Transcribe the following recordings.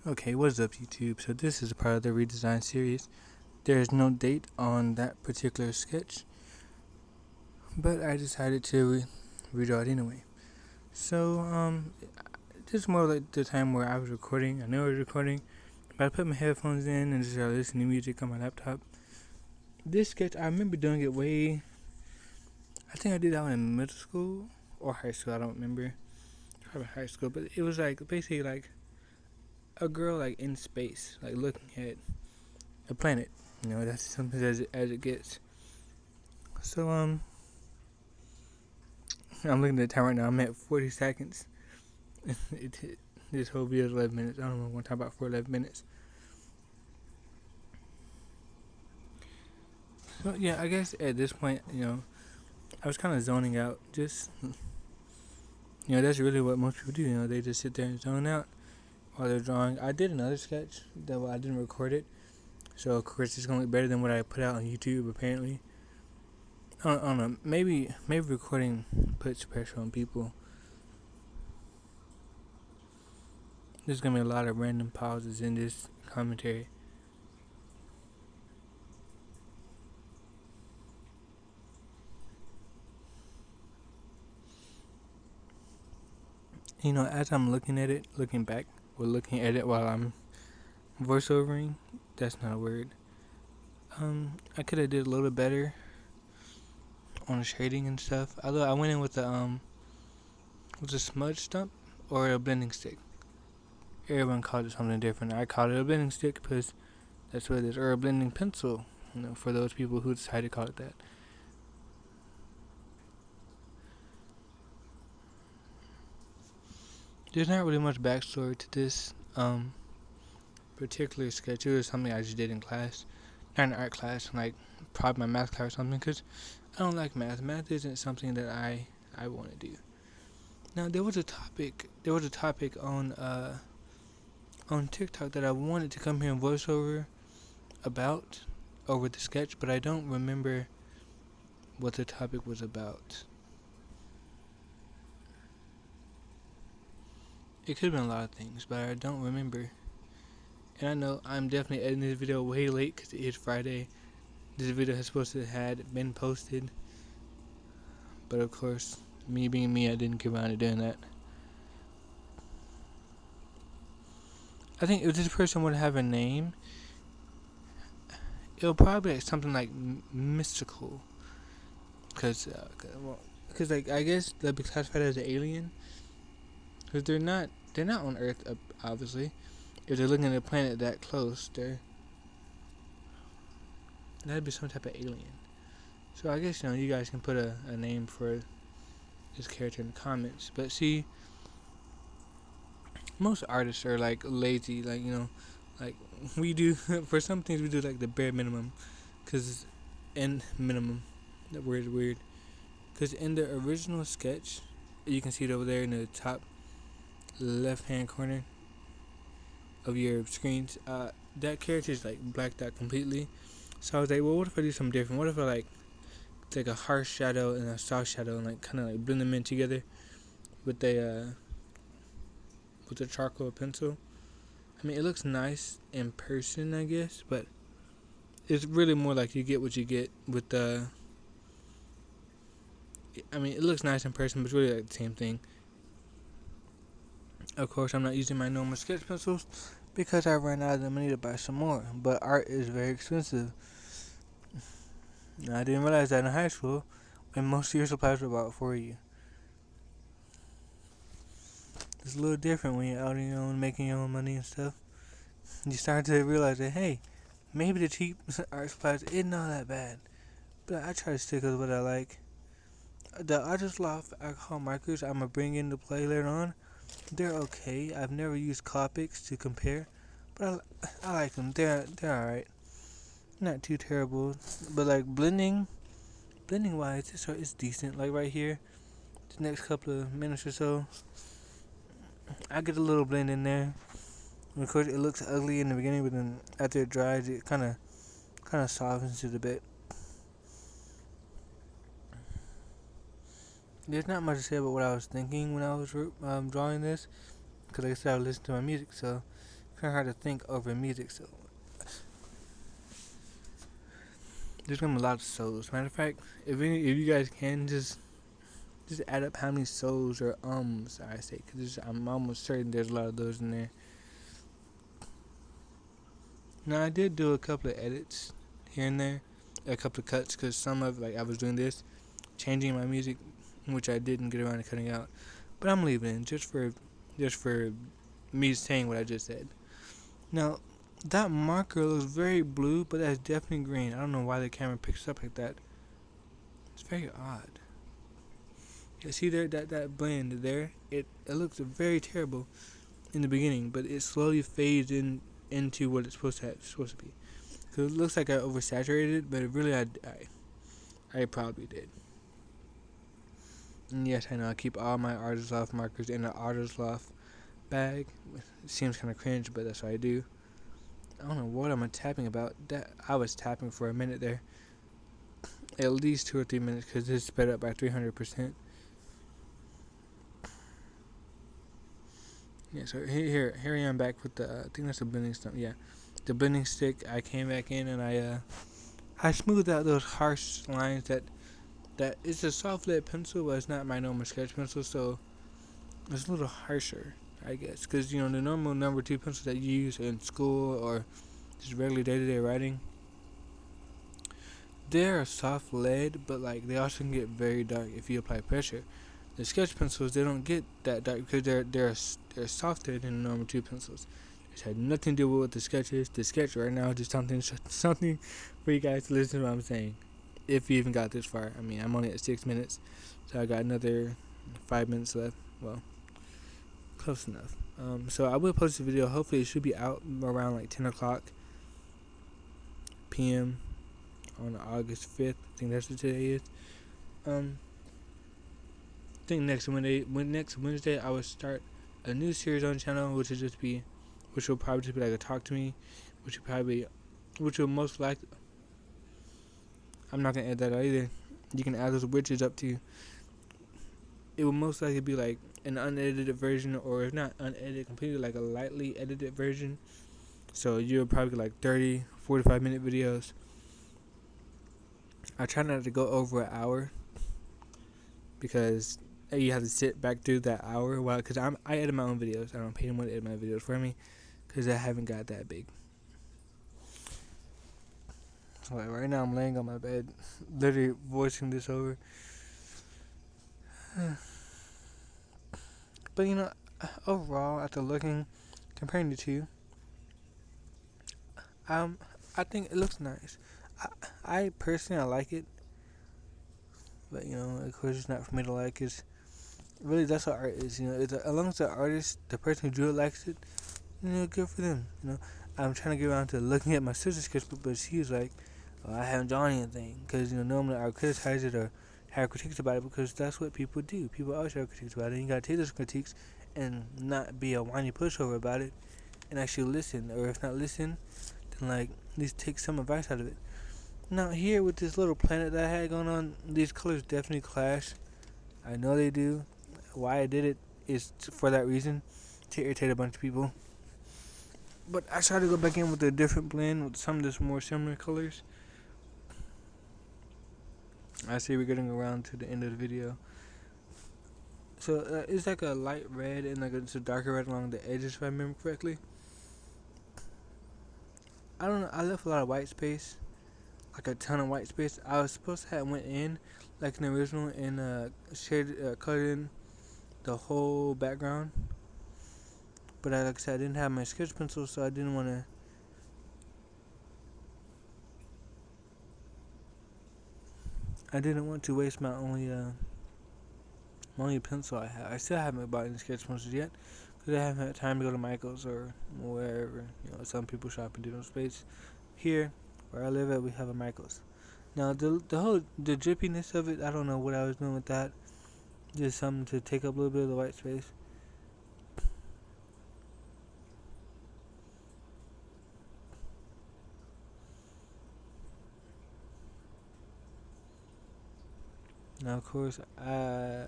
Okay, what's up, YouTube? So this is a part of the Redesign series. There is no date on that particular sketch, but I decided to redraw it anyway. So, this is more like the time where I was recording. I know I was recording, but I put my headphones in and just started listening to music on my laptop. This sketch, I remember doing it I think I did that one in middle school or high school. I don't remember. Probably high school, but it was like basically like a girl like in space, like looking at a planet. That's something as it gets. So I'm looking at the time right now. I'm at 40 seconds. This whole video is 11 minutes. I don't know. I want to talk about for 11 minutes. So yeah, I guess at this point, I was kind of zoning out. Just that's really what most people do. They just sit there and zone out while they're drawing. I did another sketch that I didn't record it, so of course it's gonna look better than what I put out on YouTube. Apparently, I don't know. Maybe recording puts pressure on people. There's gonna be a lot of random pauses in this commentary. As I'm looking at it, looking back, or looking at it while I'm voiceovering, that's not a word. I could have did a little bit better on the shading and stuff. Although I went in with a smudge stump or a blending stick. Everyone called it something different. I called it a blending stick because that's what it is, or a blending pencil. For those people who decided to call it that. There's not really much backstory to this particular sketch. It was something I just did in class, not in art class, like probably my math class or something. Because I don't like math. Math isn't something that I want to do. Now there was a topic. On TikTok that I wanted to come here and voice over the sketch, but I don't remember what the topic was about. It could have been a lot of things, but I don't remember. And I know I'm definitely editing this video way late because it is Friday. This video is supposed to have been posted, but of course, me being me, I didn't get around to doing that. I think if this person would have a name, it'll probably be like something like mystical, because like I guess they'll be classified as an alien, because they're not on Earth, obviously. If they're looking at a planet that close, that'd be some type of alien. So I guess you guys can put a name for this character in the comments. But see, most artists are like lazy, like like we do. For some things we do like the bare minimum, that word is weird. Because in the original sketch, you can see it over there in the top left hand corner of your screens. That character is like blacked out completely. So I was like, well, what if I do something different? What if I like take a harsh shadow and a soft shadow and like kind of like blend them in together with a charcoal pencil? I mean, it looks nice in person, I guess, but it's really more like you get what you get with the. I mean, it looks nice in person, but it's really like the same thing. Of course, I'm not using my normal sketch pencils because I ran out of the money to buy some more. But art is very expensive. I didn't realize that in high school, when most of your supplies were bought for you. It's a little different when you're out on your own, making your own money and stuff. You start to realize that, hey, maybe the cheap art supplies isn't all that bad. But I try to stick with what I like. The Artist Loft alcohol markers I'm going to bring into play later on, they're okay. I've never used Copics to compare, but I like them. They're alright. Not too terrible. But like blending wise, it's decent. Like right here, the next couple of minutes or so, I get a little blend in there. And of course, it looks ugly in the beginning, but then after it dries, it kind of softens it a bit. There's not much to say about what I was thinking when I was drawing this, because like I said, I listened to my music. So kind of hard to think over music. So there's gonna be a lot of solos. Matter of fact, if you guys can just add up how many solos or I say, because I'm almost certain there's a lot of those in there. Now I did do a couple of edits here and there, a couple of cuts, because some of like I was doing this, changing my music, which I didn't get around to cutting out, but I'm leaving it just for me saying what I just said. Now that marker looks very blue, but that's definitely green. I don't know why the camera picks it up like that. It's very odd. You see there that blend there? It looks very terrible in the beginning, but it slowly fades into what it's supposed to be. Cause it looks like I oversaturated it, but really I probably did. And yes, I know I keep all my Artist Loft markers in the Artist Loft bag. It seems kind of cringe, but that's what I do. I don't know what I'm tapping about. That I was tapping for a minute there, at least 2 or 3 minutes, because it's sped up by 300%. Yeah, so here I am back with the I think that's a blending stick. Yeah, the blending stick. I came back in and I smoothed out those harsh lines that it's a soft lead pencil, but it's not my normal sketch pencil, so it's a little harsher, I guess, because the normal number 2 pencils that you use in school or just regular day-to-day writing, they're soft lead, but like they also can get very dark if you apply pressure. The sketch pencils, they don't get that dark because they're softer than the normal 2 pencils. It had nothing to do with the sketches. The sketch right now is just something for you guys to listen to what I'm saying. If you even got this far. I mean, I'm only at 6 minutes, so I got another 5 minutes left. Well, close enough. So I will post the video. Hopefully it should be out around like 10 o'clock p.m. on August 5th. I think that's what today is. I think next Wednesday I will start a new series on the channel, which will probably just be like a talk to me, which will most likely, I'm not gonna add that out either. You can add those witches up to you. It will most likely be like an unedited version, or if not unedited completely, like a lightly edited version. So you'll probably get like 30, 45 minute videos. I try not to go over an hour because you have to sit back through that hour because I edit my own videos. I don't pay anyone to edit my videos for me because I haven't got that big. So like right now I'm laying on my bed, literally voicing this over. But overall, after comparing the two, I think it looks nice. I personally I like it, but of course it's not for me to like. It's really that's what art is. As long as the artist, the person who drew it, likes it, good for them. I'm trying to get around to looking at my sister's sketchbook, but she's like, oh, I haven't drawn anything, because normally I would criticize it or have critiques about it, because that's what people do. People always have critiques about it. And you gotta take those critiques and not be a whiny pushover about it, and actually listen, or if not listen, then like at least take some advice out of it. Now here with this little planet that I had going on, these colors definitely clash. I know they do. Why I did it is for that reason, to irritate a bunch of people. But I tried to go back in with a different blend with some of the more similar colors. I see we're getting around to the end of the video. So it's like a light red and like it's a darker red along the edges, if I remember correctly. I don't know. I left a lot of white space, like a ton of white space. I was supposed to have went in like in the original and colored in the whole background. But like I said, I didn't have my sketch pencil, so I didn't want to. I didn't want to waste my only pencil I have. I still haven't bought any sketch pencils yet because I haven't had time to go to Michael's or wherever. Some people shop in different space. Here, where I live at, we have a Michael's. Now the drippiness of it, I don't know what I was doing with that. Just something to take up a little bit of the white space. Now, of course, I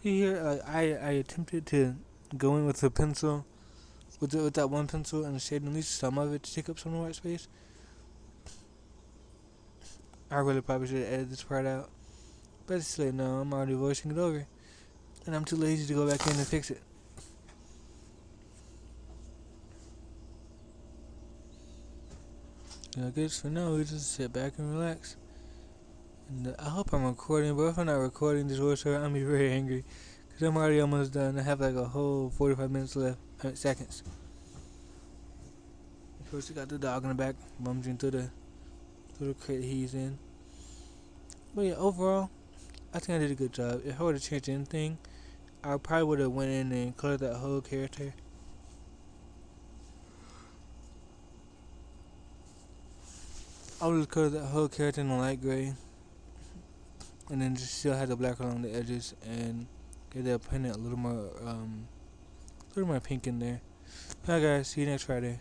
attempted to go in with a pencil with that one pencil and shading at least some of it to take up some of the white space. I really probably should have edited this part out. But it's like, no, I'm already voicing it over. And I'm too lazy to go back in and fix it. I guess for now, we just sit back and relax. And I hope I'm recording, but if I'm not recording this voiceover, I'm be very angry. Because I'm already almost done. I have like a whole 45 minutes left. Seconds. Of course, we got the dog in the back, bumping through the crate he's in. But yeah, overall, I think I did a good job. If I would have changed anything, I probably would have went in and colored that whole character. I would have colored that whole character in a light gray, and then just still had the black along the edges, and get that painted a little more pink in there. Alright guys, see you next Friday.